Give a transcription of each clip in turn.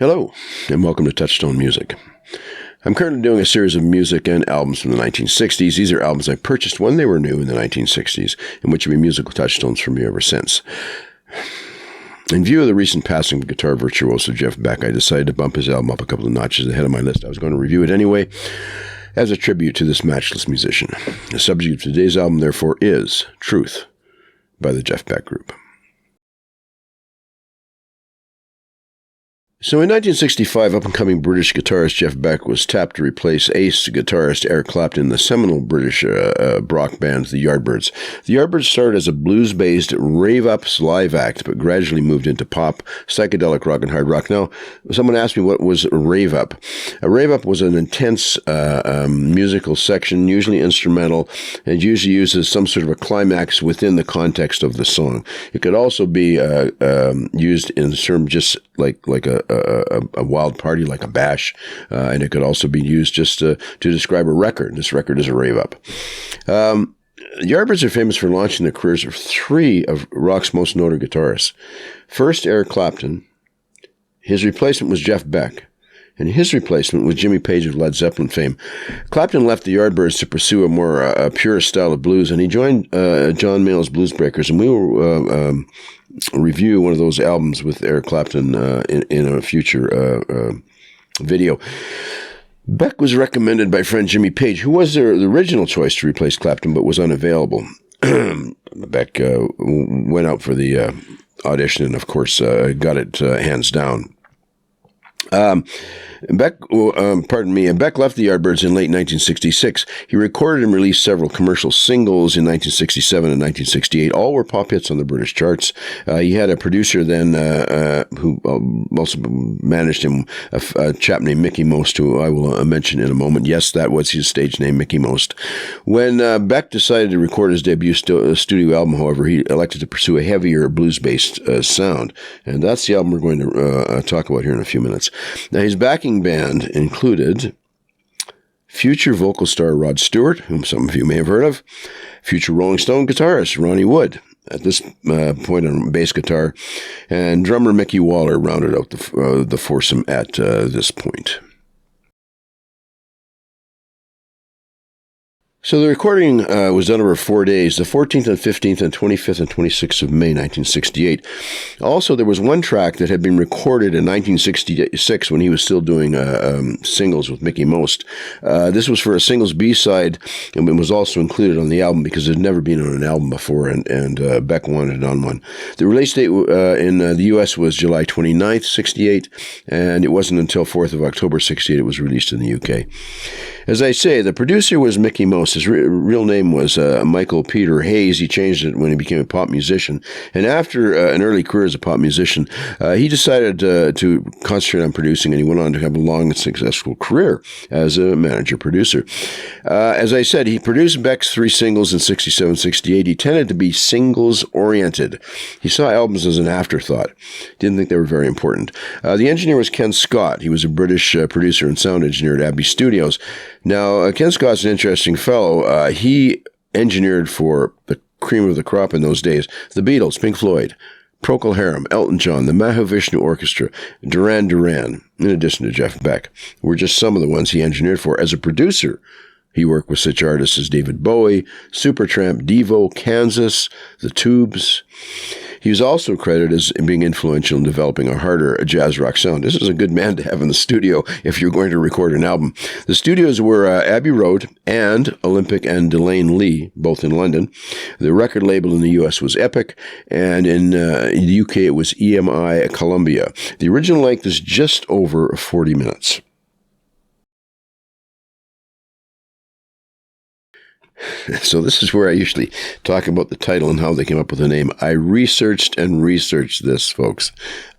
Hello, and welcome to Touchstone Music. I'm currently doing a series of music and albums from the 1960s. These are albums I purchased when they were new in the 1960s, and which have been musical touchstones for me ever since. In view of the recent passing of guitar virtuoso Jeff Beck, I decided to bump his album up a couple of notches ahead of my list. I was going to review it anyway, as a tribute to this matchless musician. The subject of today's album, therefore, is Truth by the Jeff Beck Group. So in 1965, up-and-coming British guitarist Jeff Beck was tapped to replace ace guitarist Eric Clapton in the seminal British rock band, the Yardbirds. The Yardbirds started as a blues-based rave-ups live act, but gradually moved into pop, psychedelic rock, and hard rock. Now, someone asked me what was a rave-up. A rave-up was an intense musical section, usually instrumental, and usually uses some sort of a climax within the context of the song. It could also be used in term just like a wild party, like a bash, and it could also be used just to describe a record. This record is a rave-up. The Yardbirds are famous for launching the careers of three of rock's most noted guitarists. First, Eric Clapton. His replacement was Jeff Beck, and his replacement was Jimmy Page of Led Zeppelin fame. Clapton left the Yardbirds to pursue a more purist style of blues, and he joined John Mayall's Blues Breakers, and we will review one of those albums with Eric Clapton in a future video. Beck was recommended by friend Jimmy Page, who was the original choice to replace Clapton, but was unavailable. Beck went out for the audition and, of course, got it hands down. Beck left the Yardbirds in late 1966. He recorded and released several commercial singles in 1967 and 1968. All were pop hits on the British charts. He had a producer then who also managed him, a chap named Mickey Most, who I will mention in a moment. Yes, that was his stage name, Mickey Most. When Beck decided to record his debut studio album, however, he elected to pursue a heavier blues-based sound. And that's the album we're going to talk about here in a few minutes. Now, his backing band included future vocal star Rod Stewart, whom some of you may have heard of, future Rolling Stone guitarist Ronnie Wood, at this point on bass guitar, and drummer Mickey Waller rounded out the foursome at this point. So the recording was done over 4 days, the 14th and 15th and 25th and 26th of May, 1968. Also, there was one track that had been recorded in 1966 when he was still doing singles with Mickey Most. This was for a singles B-side, and it was also included on the album because it had never been on an album before, and Beck wanted it on one. The release date in the U.S. was July 29th, 68, and it wasn't until 4th of October, 68 it was released in the UK. As I say, the producer was Mickey Most. His real name was Michael Peter Hayes. He changed it when he became a pop musician. And after an early career as a pop musician, he decided to concentrate on producing, and he went on to have a long and successful career as a manager-producer. As I said, he produced Beck's three singles in 67, 68. He tended to be singles-oriented. He saw albums as an afterthought. Didn't think they were very important. The engineer was Ken Scott. He was a British producer and sound engineer at Abbey Studios. Now, Ken Scott's an interesting fellow. He engineered for the cream of the crop in those days, the Beatles, Pink Floyd, Procol Harum, Elton John, the Mahavishnu Orchestra, Duran Duran, in addition to Jeff Beck, were just some of the ones he engineered for. As a producer, he worked with such artists as David Bowie, Supertramp, Devo, Kansas, The Tubes. He was also credited as being influential in developing a harder jazz rock sound. This is a good man to have in the studio if you're going to record an album. The studios were Abbey Road and Olympic and Delane Lee, both in London. The record label in the U.S. was Epic, and in the U.K. it was EMI Columbia. The original length is just over 40 minutes. So this is where I usually talk about the title and how they came up with the name. I researched and researched this, folks.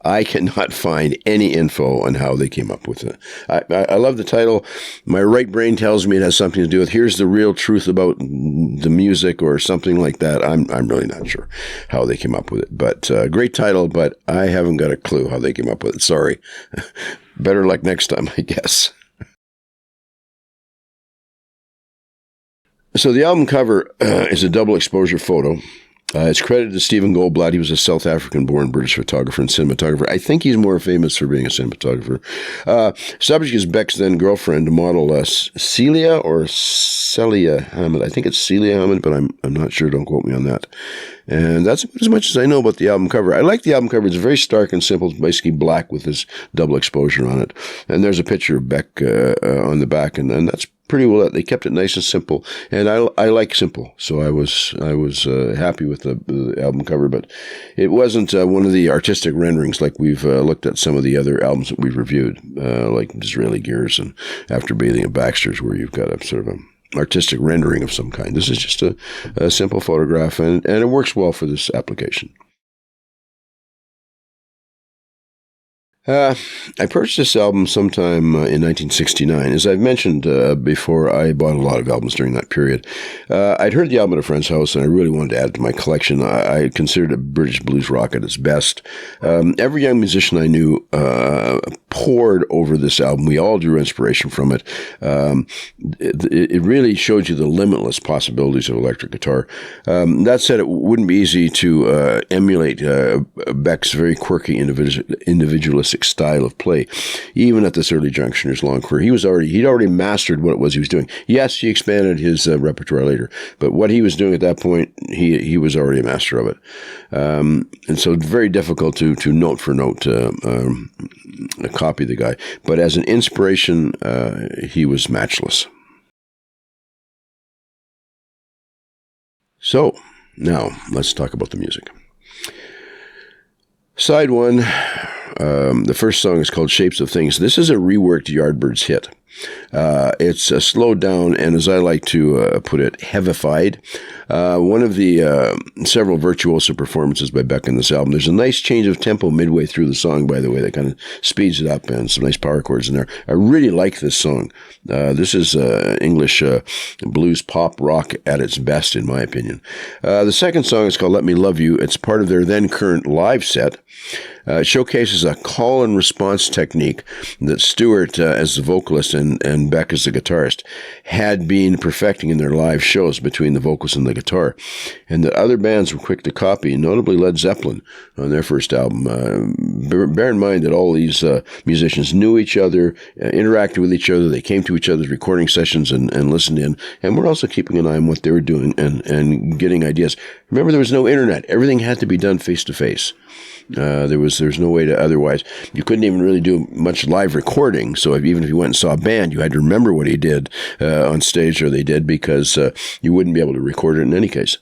I cannot find any info on how they came up with it. I love the title. My right brain tells me it has something to do with here's the real truth about the music or something like that. I'm really not sure how they came up with it. But great title, but I haven't got a clue how they came up with it. Sorry. Better luck next time, I guess. So the album cover is a double exposure photo It's credited to Stephen Goldblatt. He was a South African-born British photographer and cinematographer. I think he's more famous for being a cinematographer. Subject is Beck's then-girlfriend, model Celia Hammond. I think it's Celia Hammond, but I'm not sure. Don't quote me on that. And that's about as much as I know about the album cover. I like the album cover. It's very stark and simple. It's basically black with this double exposure on it. And there's a picture of Beck on the back, and that's pretty well it. They kept it nice and simple, and I like simple, so I was happy with the album cover, but it wasn't one of the artistic renderings like we've looked at some of the other albums that we've reviewed, like Disraeli Gears and After Bathing at Baxter's, where you've got a sort of a artistic rendering of some kind. This is just a simple photograph, and it works well for this application. I purchased this album sometime in 1969. As I've mentioned before, I bought a lot of albums during that period. I'd heard the album at a friend's house, and I really wanted to add it to my collection. I considered it British blues rock at its best. Every young musician I knew poured over this album. We all drew inspiration from it. It really showed you the limitless possibilities of electric guitar. That said, it wouldn't be easy to emulate Beck's very quirky individualistic style of play, even at this early juncture in his long career. He'd already mastered what it was he was doing. Yes, he expanded his repertoire later, but what he was doing at that point, he was already a master of it. And so very difficult to note for note copy the guy. But as an inspiration, he was matchless. So, now, let's talk about the music. Side one, the first song is called Shapes of Things. This is a reworked Yardbirds hit. It's slowed down and, as I like to put it, heavified. One of the several virtuoso performances by Beck in this album. There's a nice change of tempo midway through the song, by the way, that kind of speeds it up, and some nice power chords in there. I really like this song. This is English blues pop rock at its best, in my opinion. The second song is called Let Me Love You. It's part of their then current live set. It showcases a call and response technique that Stewart, as the vocalist, and Beck as the guitarist, had been perfecting in their live shows between the vocals and the guitar, and that other bands were quick to copy, notably Led Zeppelin on their first album. Bear in mind that all these musicians knew each other, interacted with each other, they came to each other's recording sessions and listened in, and were also keeping an eye on what they were doing and getting ideas. Remember, there was no internet. Everything had to be done face-to-face. There's no way to otherwise. You couldn't even really do much live recording. So even if you went and saw a band, you had to remember what he did on stage, or they did, because you wouldn't be able to record it in any case.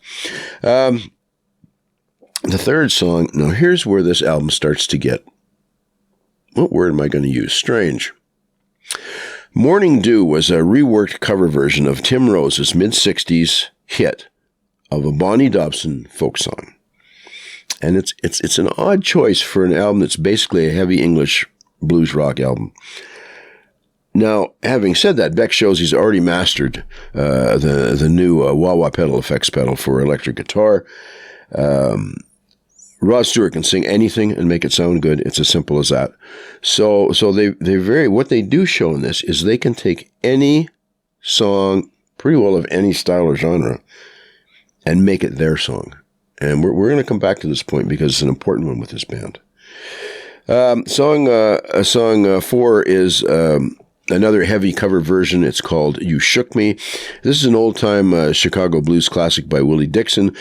The third song. Now here's where this album starts to get. What word am I going to use? Strange. Morning Dew was a reworked cover version of Tim Rose's mid-'60s hit of a Bonnie Dobson folk song. And it's an odd choice for an album that's basically a heavy English blues rock album. Now, having said that, Beck shows he's already mastered the new wah-wah pedal effects pedal for electric guitar. Rod Stewart can sing anything and make it sound good. It's as simple as that. So what they do show in this is they can take any song, pretty well of any style or genre, and make it their song. And we're going to come back to this point because it's an important one with this band. Song 4 is another heavy cover version. It's called You Shook Me. This is an old-time Chicago blues classic by Willie Dixon.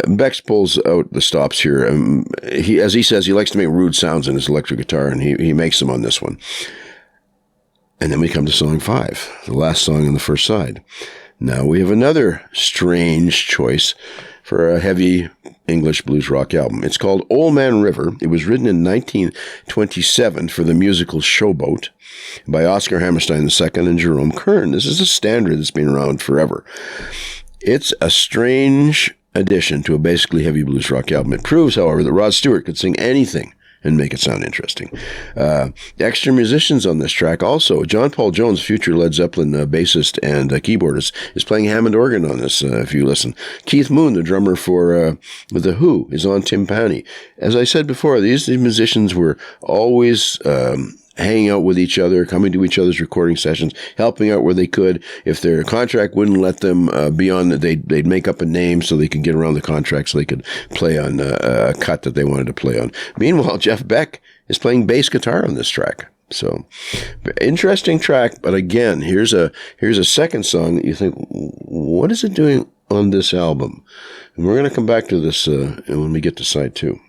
Beck pulls out the stops here. As he says, he likes to make rude sounds in his electric guitar, and he makes them on this one. And then we come to song 5, the last song on the first side. Now we have another strange choice for a heavy English blues rock album. It's called Old Man River. It was written in 1927 for the musical Showboat by Oscar Hammerstein II and Jerome Kern. This is a standard that's been around forever. It's a strange addition to a basically heavy blues rock album. It proves, however, that Rod Stewart could sing anything and make it sound interesting. Extra musicians on this track also. John Paul Jones, future Led Zeppelin bassist and keyboardist, is playing Hammond organ on this, if you listen. Keith Moon, the drummer for The Who, is on timpani. As I said before, these musicians were always hanging out with each other, coming to each other's recording sessions, helping out where they could. If their contract wouldn't let them be on, they'd make up a name so they could get around the contract so they could play on a cut that they wanted to play on. Meanwhile, Jeff Beck is playing bass guitar on this track. So, interesting track. But again, here's a second song that you think, what is it doing on this album? And we're going to come back to this when we get to side 2.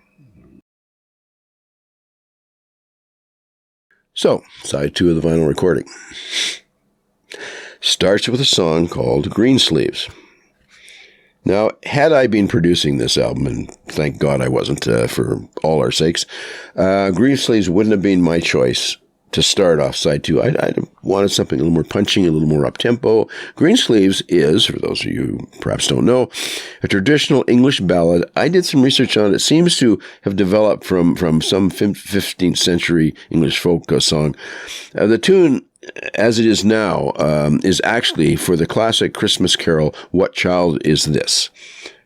So, side 2 of the vinyl recording starts with a song called Greensleeves. Now, had I been producing this album, and thank God I wasn't for all our sakes, Greensleeves wouldn't have been my choice to start off side 2. I'd wanted something a little more punching, a little more up-tempo. Greensleeves is, for those of you who perhaps don't know, a traditional English ballad. I did some research on it. It seems to have developed from some 15th century English folk song. The tune, as it is now, is actually for the classic Christmas carol, What Child Is This?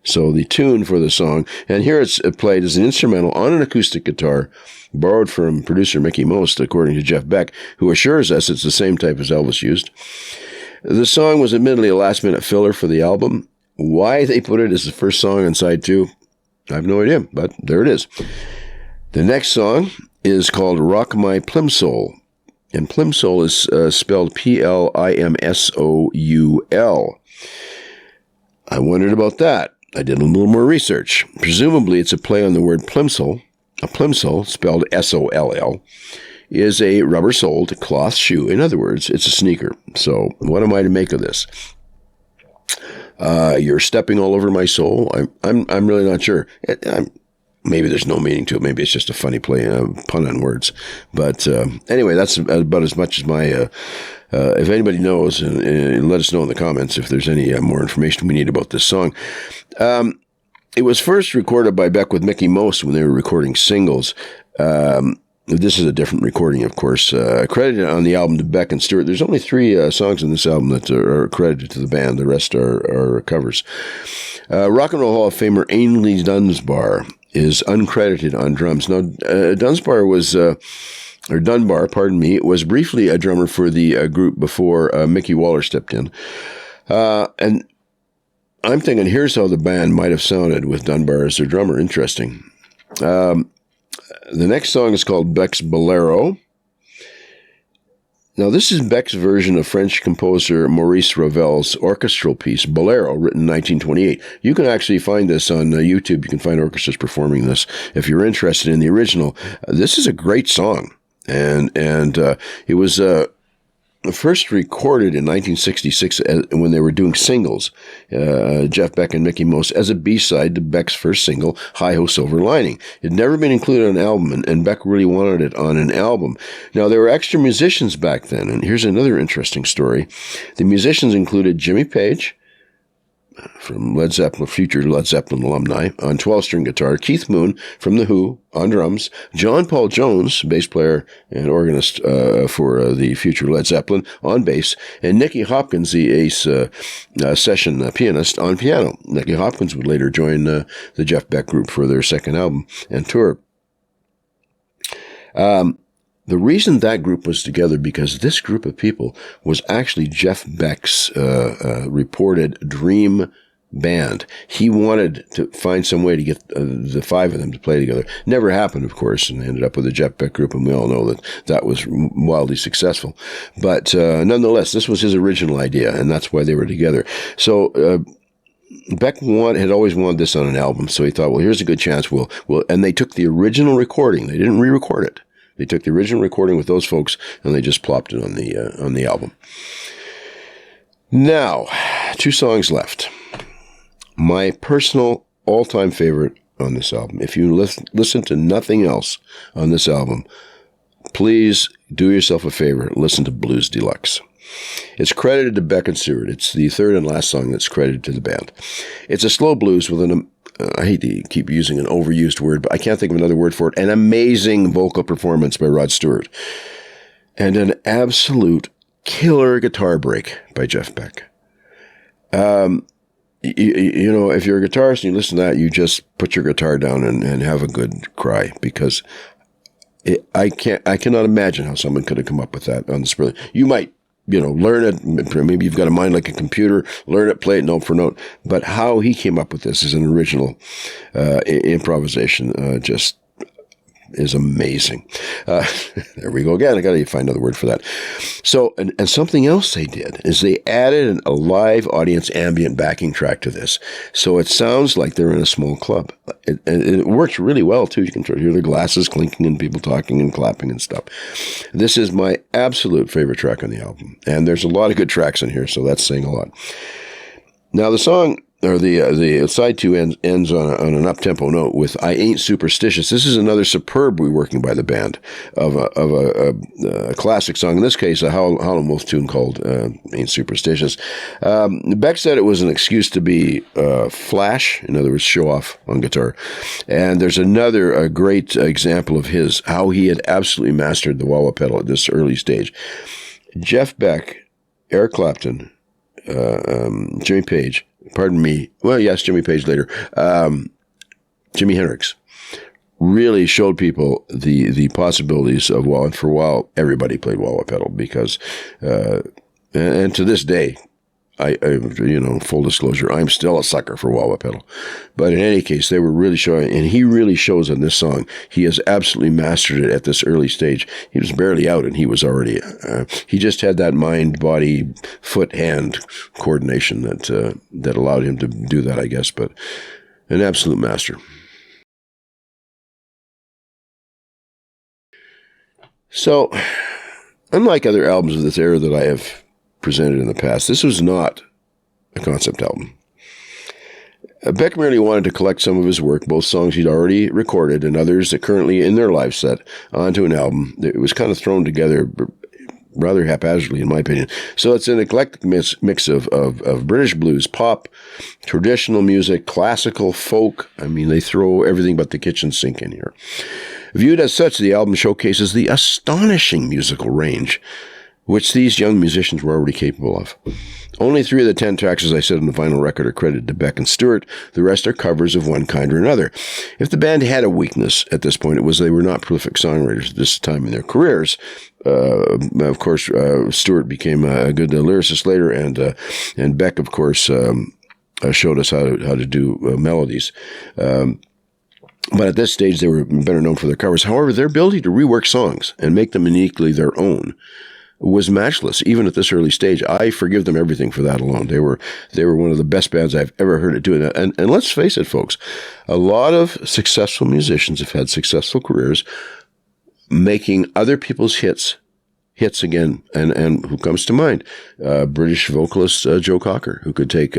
So the tune for the song, and here it's played as an instrumental on an acoustic guitar, borrowed from producer Mickey Most, according to Jeff Beck, who assures us it's the same type as Elvis used. The song was admittedly a last-minute filler for the album. Why they put it as the first song on side 2, I have no idea, but there it is. The next song is called Rock My Plimsoll, and Plimsoll is spelled Plimsoul. I wondered about that. I did a little more research. Presumably, it's a play on the word plimsoll. A plimsoll, spelled S-O-L-L, is a rubber-soled cloth shoe. In other words, it's a sneaker. So what am I to make of this? You're stepping all over my soul. I'm really not sure. Maybe there's no meaning to it. Maybe it's just a funny play, pun on words. But anyway, that's about as much as my... if anybody knows, and let us know in the comments if there's any more information we need about this song. It was first recorded by Beck with Mickey Most when they were recording singles. This is a different recording, of course. Credited on the album to Beck and Stewart. There's only 3 songs in this album that are credited to the band. The rest are covers. Rock and Roll Hall of Famer Ainley Dunbar is uncredited on drums. Now, Dunbar, was briefly a drummer for the group before Mickey Waller stepped in. And I'm thinking, here's how the band might have sounded with Dunbar as their drummer. Interesting. The next song is called Beck's Bolero. Now, this is Beck's version of French composer Maurice Ravel's orchestral piece, Bolero, written in 1928. You can actually find this on YouTube. You can find orchestras performing this if you're interested in the original. This is a great song. And it was first recorded in 1966 when they were doing singles, Jeff Beck and Mickey Most, as a B-side to Beck's first single, Hi-Ho Silver Lining. It had never been included on an album, and Beck really wanted it on an album. Now, there were extra musicians back then, and here's another interesting story. The musicians included Jimmy Page, from Led Zeppelin, future Led Zeppelin alumni, on 12-string guitar, Keith Moon from The Who on drums, John Paul Jones, bass player and organist for the future Led Zeppelin, on bass, and Nicky Hopkins, the ace session pianist, on piano. Nicky Hopkins would later join the Jeff Beck group for their second album and tour. The reason that group was together, because this group of people was actually Jeff Beck's reported dream band. He wanted to find some way to get the 5 of them to play together. Never happened, of course, and ended up with the Jeff Beck group, and we all know that was wildly successful. But nonetheless, this was his original idea, and that's why they were together. So Beck had always wanted this on an album, so he thought, well, here's a good chance. We'll and they took the original recording. They didn't re-record it. They took the original recording with those folks, and they just plopped it on the album. Now, 2 songs left. My personal all-time favorite on this album. If you listen to nothing else on this album, please do yourself a favor. Listen to Blues Deluxe. It's credited to Beck and Stewart. It's the third and last song that's credited to the band. It's a slow blues with I hate to keep using an overused word, but I can't think of another word for it. An amazing vocal performance by Rod Stewart. And an absolute killer guitar break by Jeff Beck. You know, if you're a guitarist and you listen to that, you just put your guitar down and have a good cry, because I cannot imagine how someone could have come up with that on the spur. You might, learn it. Maybe you've got a mind like a computer, learn it, play it note for note. But how he came up with this as an original improvisation just is amazing. There we go again. I got to find another word for that. So, and something else they did is they added a live audience ambient backing track to this. So it sounds like they're in a small club. And it works really well, too. You can hear the glasses clinking and people talking and clapping and stuff. This is my absolute favorite track on the album. And there's a lot of good tracks in here, so that's saying a lot. Now, the song, or the side two ends on an up-tempo note with "I Ain't Superstitious." This is another superb reworking by the band of a classic song. In this case, a Howlin' Wolf tune called "Ain't Superstitious." Beck said it was an excuse to be flash, in other words, show off on guitar. And there's a great example of how he had absolutely mastered the wah-wah pedal at this early stage. Jeff Beck, Eric Clapton, Jimmy Page. Pardon me. Well, yes, Jimmy Page later. Jimi Hendrix really showed people the possibilities of wah. And for a while, everybody played wah-wah pedal because, and to this day, I full disclosure, I'm still a sucker for wah-wah pedal. But in any case, they were really showing, and he really shows in this song. He has absolutely mastered it at this early stage. He was barely out, and he was already. He just had that mind, body, foot, hand coordination that allowed him to do that, I guess. But an absolute master. So, unlike other albums of this era that I have presented in the past, this was not a concept album. Beck merely wanted to collect some of his work, both songs he'd already recorded and others that currently in their live set, onto an album. It was kind of thrown together rather haphazardly, in my opinion. So it's an eclectic mix of British blues, pop, traditional music, classical, folk. I mean, they throw everything but the kitchen sink in here. Viewed as such, the album showcases the astonishing musical range which these young musicians were already capable of. Only 3 of the 10 tracks, as I said on the vinyl record, are credited to Beck and Stewart. The rest are covers of one kind or another. If the band had a weakness at this point, it was they were not prolific songwriters at this time in their careers. Of course, Stewart became a good lyricist later, and Beck, of course, showed us how to do melodies. But at this stage, they were better known for their covers. However, their ability to rework songs and make them uniquely their own was matchless, even at this early stage. I forgive them everything for that alone. They were one of the best bands I've ever heard it doing that. And let's face it, folks, a lot of successful musicians have had successful careers making other people's hits again. And who comes to mind? British vocalist Joe Cocker, who could take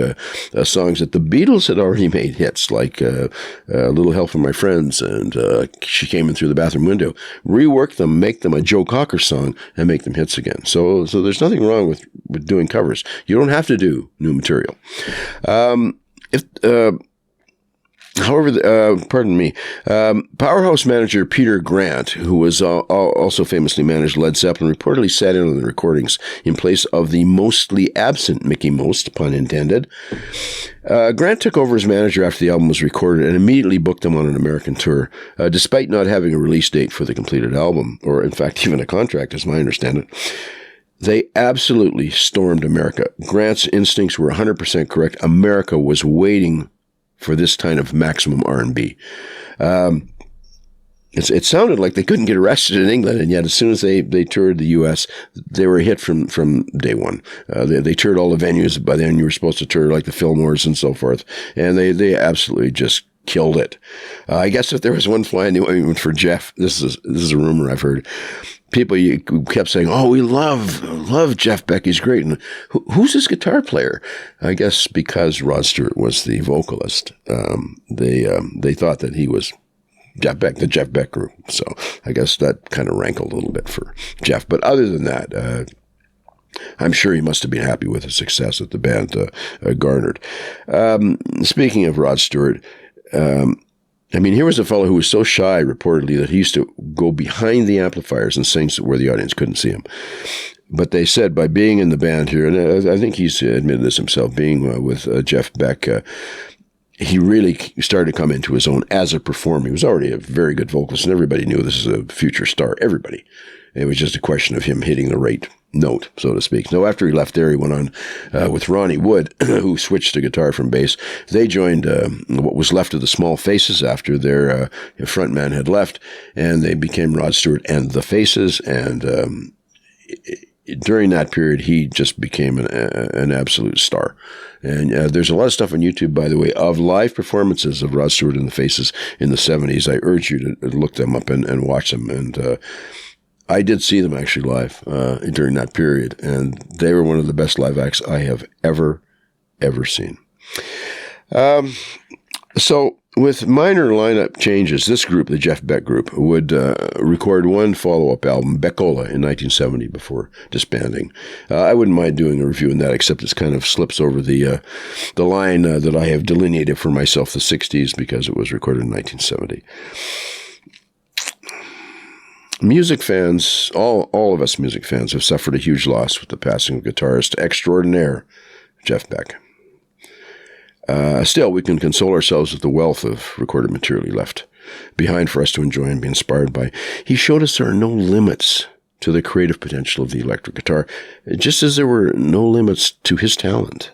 songs that the Beatles had already made hits, like A Little Help from My Friends and She Came In Through the Bathroom Window, rework them, make them a Joe Cocker song, and make them hits again. So there's nothing wrong with doing covers. You don't have to do new material. However, Powerhouse manager Peter Grant, who was also famously managed Led Zeppelin, reportedly sat in on the recordings in place of the mostly absent Mickey Most, pun intended. Grant took over as manager after the album was recorded and immediately booked them on an American tour, despite not having a release date for the completed album, or in fact even a contract, as I understand it. They absolutely stormed America. Grant's instincts were 100% correct. America was waiting for this kind of maximum R&B. It sounded like they couldn't get arrested in England, and yet as soon as they toured the U.S., they were a hit from day one. They toured all the venues. By then, you were supposed to tour like the Fillmores and so forth, and they absolutely just killed it. I guess if there was one fly in the ointment for Jeff, this is a rumor I've heard. People kept saying, "Oh, we love Jeff Beck. He's great." And who's this guitar player? I guess because Rod Stewart was the vocalist, they thought that he was Jeff Beck, the Jeff Beck group. So I guess that kind of rankled a little bit for Jeff. But other than that, I'm sure he must have been happy with the success that the band garnered. Speaking of Rod Stewart, here was a fellow who was so shy, reportedly, that he used to go behind the amplifiers and sing where the audience couldn't see him. But they said by being in the band here, and I think he's admitted this himself, being with Jeff Beck, he really started to come into his own as a performer. He was already a very good vocalist, and everybody knew this is a future star. Everybody. It was just a question of him hitting the right note, so to speak. So after he left there, he went on with Ronnie Wood, who switched to guitar from bass. They joined what was left of the Small Faces after their frontman had left, and they became Rod Stewart and the Faces. And during that period, he just became an absolute star. And there's a lot of stuff on YouTube, by the way, of live performances of Rod Stewart and the Faces in the 70s. I urge you to look them up and watch them. And I did see them actually live during that period, and they were one of the best live acts I have ever seen. So with minor lineup changes, this group, the Jeff Beck Group, would record one follow-up album, Beckola, in 1970 before disbanding. I wouldn't mind doing a review on that, except it kind of slips over the line that I have delineated for myself, the 60s, because it was recorded in 1970. Music fans, all of us music fans, have suffered a huge loss with the passing of guitarist extraordinaire Jeff Beck. Still, we can console ourselves with the wealth of recorded material he left behind for us to enjoy and be inspired by. He showed us there are no limits to the creative potential of the electric guitar, just as there were no limits to his talent.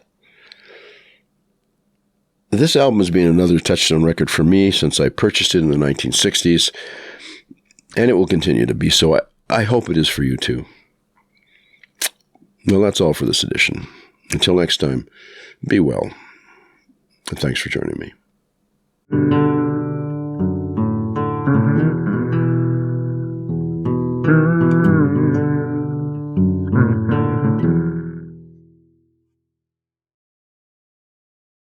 This album has been another touchstone record for me since I purchased it in the 1960s. And it will continue to be so. I hope it is for you too. Well, that's all for this edition. Until next time, be well. And thanks for joining me.